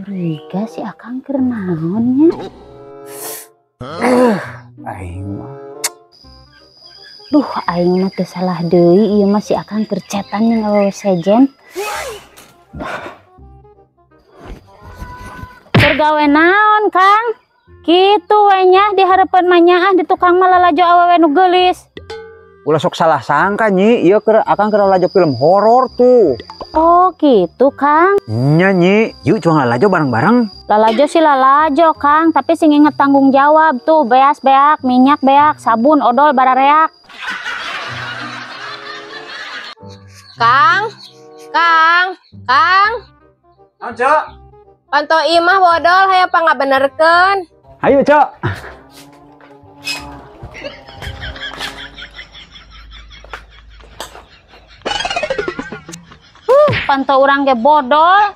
Curiga si Akang keur naonnya. Aing mah. Duh, aing mah teu salah deui ieu mah si Akang keur cetan jeung awewe sejen. Keur gawe naon, Kang? Kitu we nya di hareupeun mah nya di tukang mah lalajo awewe nu geulis. Ulah sok salah sangka Nyi, ieu keur Akang keur lalajo film horor tuh. Oh gitu, Kang. Nya Nyi, yuk coba lalajo bareng-bareng. Lalajo sih lalajo, Kang, tapi sing inget tanggung jawab tuh, beas beak, minyak beak, sabun, odol, barareak. Kang. Naon, Cok? Panto imah bodol hayang pangabenerkeun. Hayu, Cok. Panto urang ge bodol.